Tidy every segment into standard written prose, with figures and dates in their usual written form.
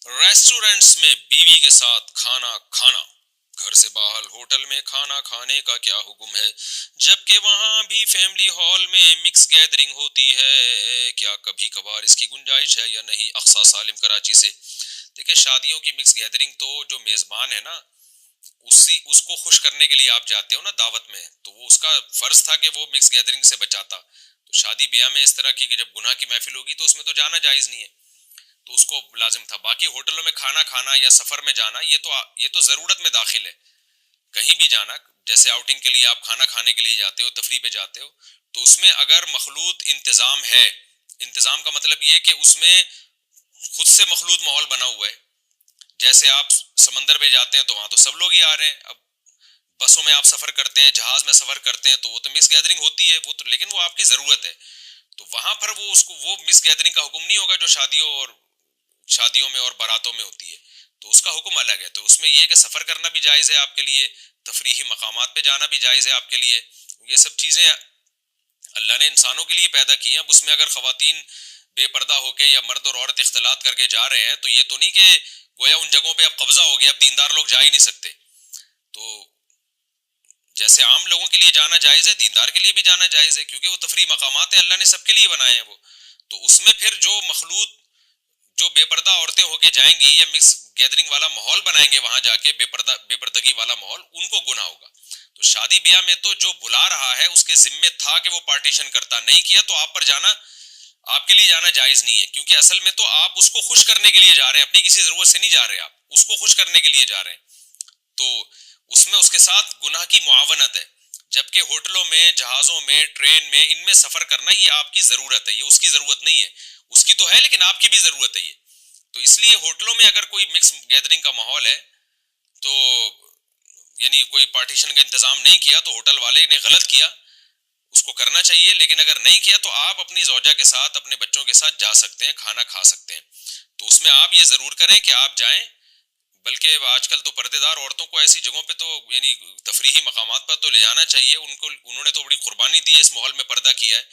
Restaurants میں بیوی کے ساتھ کھانا کھانا، گھر سے باہر ہوٹل میں کھانا کھانے کا کیا حکم ہے، جبکہ وہاں بھی فیملی ہال میں مکس گیدرنگ ہوتی ہے، کیا کبھی کبھار اس کی گنجائش ہے یا نہیں؟ اقصی سالم کراچی سے۔ دیکھیں، شادیوں کی مکس گیدرنگ تو جو میزبان ہے نا، اس کو خوش کرنے کے لیے آپ جاتے ہو نا دعوت میں، تو وہ اس کا فرض تھا کہ وہ مکس گیدرنگ سے بچاتا، تو شادی بیاہ میں اس طرح کی کہ جب گناہ کی محفل ہوگی تو اس میں تو جانا جائز نہیں ہے، تو اس کو لازم تھا۔ باقی ہوٹلوں میں کھانا کھانا یا سفر میں جانا، یہ تو ضرورت میں داخل ہے، کہیں بھی جانا، جیسے آؤٹنگ کے لیے آپ کھانا کھانے کے لیے جاتے ہو، تفریح پہ جاتے ہو، تو اس میں اگر مخلوط انتظام ہے، انتظام کا مطلب یہ کہ اس میں خود سے مخلوط ماحول بنا ہوا ہے، جیسے آپ سمندر پہ جاتے ہیں تو وہاں تو سب لوگ ہی آ رہے ہیں، اب بسوں میں آپ سفر کرتے ہیں، جہاز میں سفر کرتے ہیں، تو وہ تو مکس گیدرنگ ہوتی ہے، وہ تو لیکن وہ آپ کی ضرورت ہے، تو وہاں پر وہ مس گیدرنگ کا حکم نہیں ہوگا جو شادیوں میں اور باراتوں میں ہوتی ہے، تو اس کا حکم الگ ہے۔ تو اس میں یہ کہ سفر کرنا بھی جائز ہے آپ کے لیے، تفریحی مقامات پہ جانا بھی جائز ہے آپ کے لیے، یہ سب چیزیں اللہ نے انسانوں کے لیے پیدا کی ہیں۔ اب اس میں اگر خواتین بے پردہ ہو کے یا مرد اور عورت اختلاط کر کے جا رہے ہیں تو یہ تو نہیں کہ گویا ان جگہوں پہ اب قبضہ ہو گیا، اب دیندار لوگ جا ہی نہیں سکتے، تو جیسے عام لوگوں کے لیے جانا جائز ہے، دیندار کے لیے بھی جانا جائز ہے، کیونکہ وہ تفریح مقامات ہیں، اللہ نے سب کے لیے بنائے ہیں وہ، تو اس میں پھر جو مخلوط، جو بے پردہ عورتیں ہو کے جائیں گی یا مکس گیدرنگ والا ماحول بنائیں گے وہاں جا کے، بے پردگی والا ماحول، ان کو گناہ ہوگا۔ تو شادی بیاہ میں تو جو بلا رہا ہے اس کے ذمے تھا کہ وہ پارٹیشن کرتا، نہیں کیا تو آپ پر جانا، آپ کے لیے جانا جائز نہیں ہے، کیونکہ اصل میں تو آپ اس کو خوش کرنے کے لیے جا رہے ہیں، اپنی کسی ضرورت سے نہیں جا رہے، آپ اس کو خوش کرنے کے لیے جا رہے ہیں، تو اس میں اس کے ساتھ گناہ کی معاونت ہے۔ جبکہ ہوٹلوں میں، جہازوں میں، ٹرین میں، ان میں سفر کرنا یہ آپ کی ضرورت ہے، یہ اس کی ضرورت نہیں ہے، اس کی تو ہے لیکن آپ کی بھی ضرورت ہے یہ، تو اس لیے ہوٹلوں میں اگر کوئی مکس گیدرنگ کا ماحول ہے تو یعنی کوئی پارٹیشن کا انتظام نہیں کیا تو ہوٹل والے نے غلط کیا، اس کو کرنا چاہیے، لیکن اگر نہیں کیا تو آپ اپنی زوجہ کے ساتھ، اپنے بچوں کے ساتھ جا سکتے ہیں، کھانا کھا سکتے ہیں، تو اس میں آپ یہ ضرور کریں کہ آپ جائیں، بلکہ آج کل تو پردے دار عورتوں کو ایسی جگہوں پہ تو یعنی تفریحی مقامات پر تو لے جانا چاہیے، انہوں نے تو بڑی قربانی دی ہے، اس ماحول میں پردہ کیا ہے،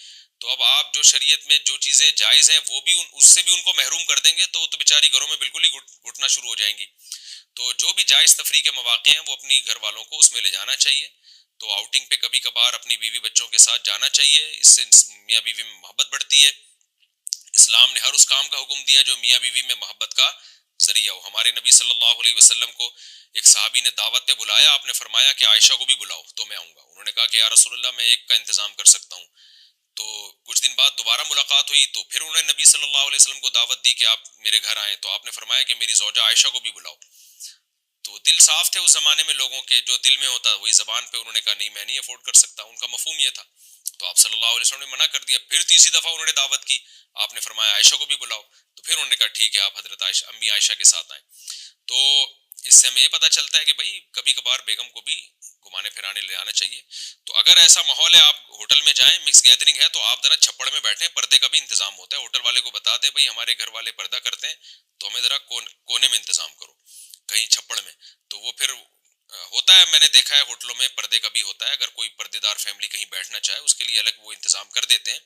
تو اب آپ جو شریعت میں جو چیزیں جائز ہیں وہ بھی اس سے بھی ان کو محروم کر دیں گے تو بیچاری گھروں میں بالکل ہی گھٹنا شروع ہو جائیں گی، تو جو بھی جائز تفریح کے مواقع ہیں وہ اپنی گھر والوں کو اس میں لے جانا چاہیے، تو آؤٹنگ پہ کبھی کبھار اپنی بیوی بچوں کے ساتھ جانا چاہیے، اس سے میاں بیوی میں محبت بڑھتی ہے، اسلام نے ہر اس کام کا حکم دیا جو میاں بیوی میں محبت کا ذریعہ ہو۔ ہمارے نبی صلی اللہ علیہ وسلم کو ایک صحابی نے دعوت پہ بلایا، آپ نے فرمایا کہ عائشہ کو بھی بلاؤ تو میں آؤں گا، انہوں نے کہا کہ یا رسول اللہ میں ایک کا انتظام کر سکتا ہوں، تو کچھ دن بعد دوبارہ ملاقات ہوئی تو پھر انہوں نے نبی صلی اللہ علیہ وسلم کو دعوت دی کہ آپ میرے گھر آئیں، تو آپ نے فرمایا کہ میری زوجہ عائشہ کو بھی بلاؤ، تو دل صاف تھے اس زمانے میں لوگوں کے، جو دل میں ہوتا وہی زبان پہ، انہوں نے کہا نہیں میں نہیں افورڈ کر سکتا، ان کا مفہوم یہ تھا، تو آپ صلی اللہ علیہ وسلم نے منع کر دیا، پھر تیسری دفعہ انہوں نے دعوت کی، آپ نے فرمایا عائشہ کو بھی بلاؤ، تو پھر انہوں نے کہا ٹھیک ہے آپ حضرت عائشہ، امی عائشہ کے ساتھ آئیں، تو اس سے ہمیں یہ پتہ چلتا ہے کہ بھائی کبھی کبھار بیگم کو بھی گھمانے پھرانے لے آنا چاہیے، تو اگر ایسا ماحول ہے آپ ہوٹل میں جائیں مکس گیدرنگ ہے تو آپ ذرا چھپڑ میں بیٹھیں، پردے کا بھی انتظام ہوتا ہے، ہوٹل والے کو بتا دیں بھائی ہمارے گھر والے پردہ کرتے ہیں تو ہمیں ذرا کونے میں انتظام کرو، کہیں چھپڑ میں، تو وہ پھر ہوتا ہے، میں نے دیکھا ہے ہوٹلوں میں پردے کا بھی ہوتا ہے، اگر کوئی پردے دار فیملی کہیں بیٹھنا چاہے اس کے لیے الگ وہ انتظام کر دیتے ہیں،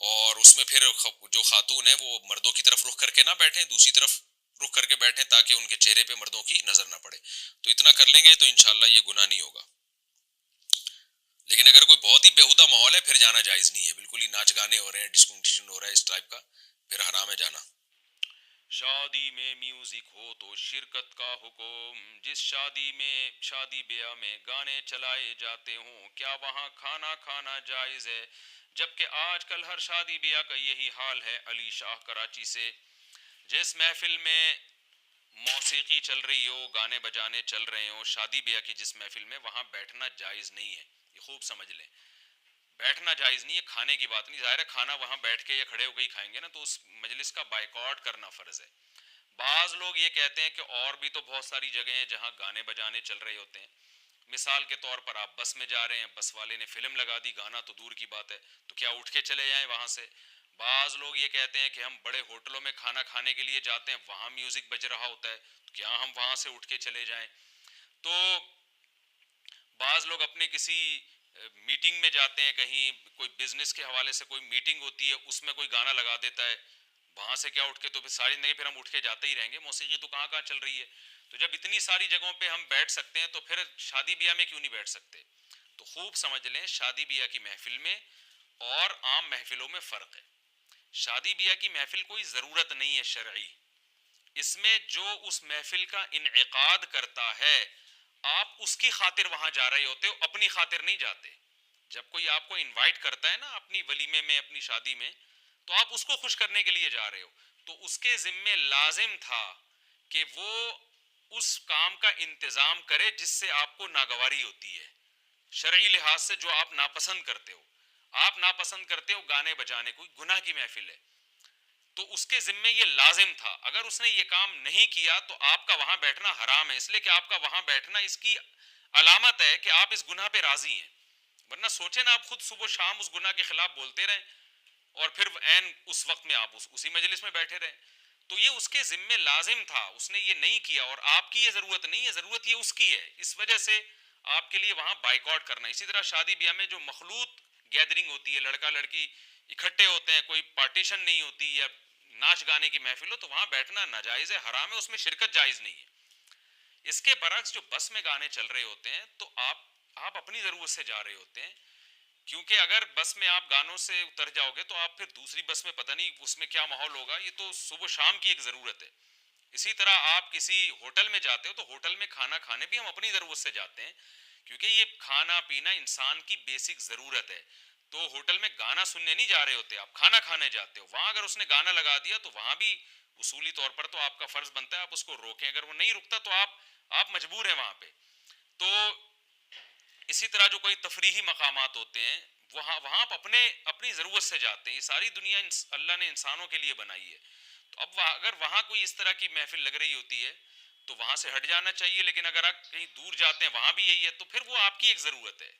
اور اس میں پھر جو خاتون ہیں وہ مردوں کی طرف رخ کر کے نہ بیٹھیں، دوسری طرف رخ کر کے بیٹھیں تاکہ ان کے چہرے پہ مردوں کی نظر نہ پڑے، تو اتنا کر لیں گے تو انشاءاللہ یہ گناہ نہیں ہوگا، لیکن اگر کوئی بہت ہی بیہودہ ماحول ہے پھر جانا جائز نہیں ہے، بالکل ہی ناچ گانے ہو رہے ہیں، ڈسکشن ہو رہا ہے اس ٹائپ کا، پھر حرام ہے جانا۔ شادی میں میوزک ہو تو شرکت کا حکم، جس شادی بیاہ میں گانے چلائے جاتے ہوں کیا وہاں کھانا کھانا جائز ہے؟ جبکہ آج کل ہر شادی بیاہ کا یہی حال ہے۔ علی شاہ کراچی سے، جس محفل میں موسیقی چل رہی ہو، گانے بجانے چل رہے ہوں، شادی بیاہ کی جس محفل میں، وہاں بیٹھنا جائز نہیں ہے، یہ خوب سمجھ لیں، بیٹھنا جائز نہیں ہے، کھانے کی بات نہیں، ظاہر ہے کھانا وہاں بیٹھ کے یا کھڑے ہو کے ہی کھائیں گے نا، تو اس مجلس کا بائیکاٹ کرنا فرض ہے۔ بعض لوگ یہ کہتے ہیں کہ اور بھی تو بہت ساری جگہیں ہیں جہاں گانے بجانے چل رہے ہوتے ہیں، مثال کے طور پر آپ بس میں جا رہے ہیں، بس والے نے فلم لگا دی، گانا تو دور کی بات ہے، تو کیا اٹھ کے چلے جائیں وہاں سے؟ بعض لوگ یہ کہتے ہیں کہ ہم بڑے ہوٹلوں میں کھانا کھانے کے لیے جاتے ہیں، وہاں میوزک بج رہا ہوتا ہے، تو کیا ہم وہاں سے اٹھ کے چلے جائیں؟ تو بعض لوگ اپنے کسی میٹنگ میں جاتے ہیں، کہیں کوئی بزنس کے حوالے سے کوئی میٹنگ ہوتی ہے، اس میں کوئی گانا لگا دیتا ہے، وہاں سے کیا اٹھ کے تو پھر ساری زندگی پھر ہم اٹھ کے جاتے ہی رہیں گے, موسیقی تو کہاں کہاں چل رہی ہے. تو جب اتنی ساری جگہوں پہ ہم بیٹھ سکتے ہیں تو پھر شادی بیاہ میں کیوں نہیں بیٹھ سکتے. تو خوب سمجھ لیں شادی بیاہ کی محفل میں اور عام محفلوں میں فرق ہے. شادی بیاہ کی محفل کوئی ضرورت نہیں ہے شرعی, اس میں جو اس محفل کا انعقاد کرتا ہے آپ اس کی خاطر وہاں جا رہے ہوتے ہو, اپنی خاطر نہیں جاتے. جب کوئی آپ کو انوائٹ کرتا ہے نا اپنی ولیمے میں, اپنی شادی میں, تو آپ اس کو خوش کرنے کے لیے جا رہے ہو. تو اس کے ذمے لازم تھا کہ وہ اس کام کا انتظام کرے جس سے آپ کو ناگواری ہوتی ہے شرعی لحاظ سے, جو آپ ناپسند کرتے ہو. آپ ناپسند کرتے ہو گانے بجانے, کوئی گناہ کی محفل ہے, تو اس کے ذمے یہ لازم تھا. اگر اس نے یہ کام نہیں کیا تو آپ کا وہاں بیٹھنا حرام ہے, اس لیے کہ آپ کا وہاں بیٹھنا اس کی علامت ہے کہ آپ اس گناہ پہ راضی ہیں. ورنہ سوچیں نا, آپ خود صبح و شام اس گناہ کے خلاف بولتے رہیں اور پھر عین اس وقت میں آپ اسی مجلس میں بیٹھے رہیں. تو یہ اس کے ذمے لازم تھا, اس نے یہ نہیں کیا, اور آپ کی یہ ضرورت نہیں ہے, ضرورت یہ اس کی ہے. اس وجہ سے آپ کے لیے وہاں بائیکاٹ کرنا. اسی طرح شادی بیاہ میں جو مخلوط گیدرنگ ہوتی ہے, لڑکا لڑکی اکٹھے ہوتے ہیں, کوئی پارٹیشن نہیں ہوتی, یا ناچ گانے کی محفل ہو, تو وہاں بیٹھنا ناجائز ہے, حرام ہے, اس میں شرکت جائز نہیں ہے. اس کے برعکس جو بس میں گانے چل رہے ہوتے ہیں تو آپ اپنی ضرورت سے جا رہے ہوتے ہیں, کیونکہ اگر بس میں آپ گانوں سے اتر جاؤ گے تو آپ پھر دوسری بس میں پتہ نہیں اس میں کیا ماحول ہوگا. یہ تو صبح شام کی ایک ضرورت ہے. اسی طرح آپ کسی ہوٹل میں جاتے ہو تو ہوٹل میں کھانا کھانے بھی ہم اپنی ضرورت سے جاتے ہیں, کیونکہ یہ کھانا پینا انسان کی بیسک ضرورت ہے. تو ہوٹل میں گانا سننے نہیں جا رہے ہوتے, آپ کھانا کھانے جاتے ہو. وہاں اگر اس نے گانا لگا دیا تو وہاں بھی اصولی طور پر تو آپ کا فرض بنتا ہے آپ اس کو روکیں. اگر وہ نہیں رکتا تو آپ مجبور ہیں وہاں پہ. تو اسی طرح جو کوئی تفریحی مقامات ہوتے ہیں وہاں آپ اپنی ضرورت سے جاتے ہیں. یہ ساری دنیا اللہ نے انسانوں کے لیے بنائی ہے. تو اب اگر وہاں کوئی اس طرح کی محفل لگ رہی ہوتی ہے تو وہاں سے ہٹ جانا چاہیے. لیکن اگر آپ کہیں دور جاتے ہیں وہاں بھی یہی ہے تو پھر وہ آپ کی ایک ضرورت ہے,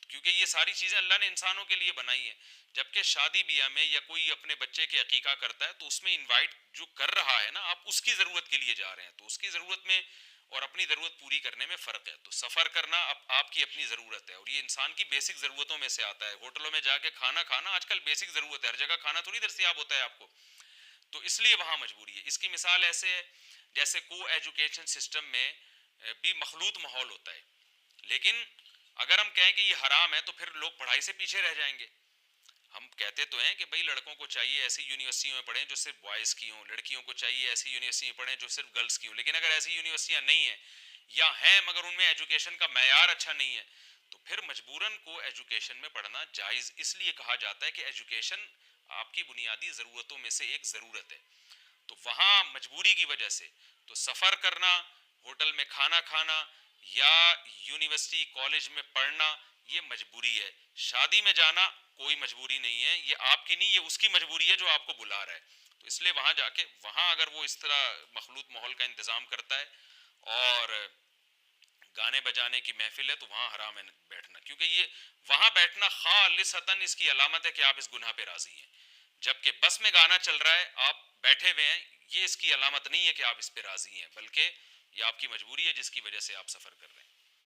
کیونکہ یہ ساری چیزیں اللہ نے انسانوں کے لیے بنائی ہیں. جبکہ شادی بیاہ میں یا کوئی اپنے بچے کے عقیقہ کرتا ہے تو اس میں انوائٹ جو کر رہا ہے نا, آپ اس کی ضرورت کے لیے جا رہے ہیں. تو اس کی ضرورت میں اور اپنی ضرورت پوری کرنے میں فرق ہے. تو سفر کرنا آپ کی اپنی ضرورت ہے, اور یہ انسان کی بیسک ضرورتوں میں سے آتا ہے. ہوٹلوں میں جا کے کھانا کھانا آج کل بیسک ضرورت ہے, ہر جگہ کھانا تھوڑی دستیاب ہوتا ہے آپ کو. تو اس لیے وہاں مجبوری ہے. اس کی مثال ایسے ہے جیسے کو ایجوکیشن سسٹم میں بھی مخلوط ماحول ہوتا ہے, لیکن اگر ہم کہیں کہ یہ حرام ہے تو پھر لوگ پڑھائی سے پیچھے رہ جائیں گے. ہم کہتے تو ہیں کہ بھئی لڑکوں کو چاہیے ایسی یونیورسٹیوں میں پڑھیں جو صرف بوائز کی ہوں, لڑکیوں کو چاہیے ایسی یونیورسٹی میں پڑھیں جو صرف گرلز کی ہوں. لیکن اگر ایسی یونیورسٹیاں نہیں ہیں یا ہیں مگر ان میں ایجوکیشن کا معیار اچھا نہیں ہے تو پھر مجبوراً کو ایجوکیشن میں پڑھنا جائز اس لیے کہا جاتا ہے کہ ایجوکیشن آپ کی بنیادی ضرورتوں میں سے ایک ضرورت ہے. تو وہاں مجبوری کی وجہ سے تو سفر کرنا, ہوٹل میں کھانا کھانا یا یونیورسٹی کالج میں پڑھنا یہ مجبوری ہے. شادی میں جانا کوئی مجبوری نہیں ہے, یہ آپ کی نہیں, یہ اس کی مجبوری ہے جو آپ کو بلا رہا ہے. تو اس لیے وہاں جا کے وہاں اگر وہ اس طرح مخلوط ماحول کا انتظام کرتا ہے اور گانے بجانے کی محفل ہے تو وہاں حرام ہے بیٹھنا, کیونکہ یہ وہاں بیٹھنا خالصتاً اس کی علامت ہے کہ آپ اس گناہ پہ راضی ہیں. جبکہ بس میں گانا چل رہا ہے آپ بیٹھے ہوئے ہیں, یہ اس کی علامت نہیں ہے کہ آپ اس پہ راضی ہیں, بلکہ یہ آپ کی مجبوری ہے جس کی وجہ سے آپ سفر کر رہے ہیں.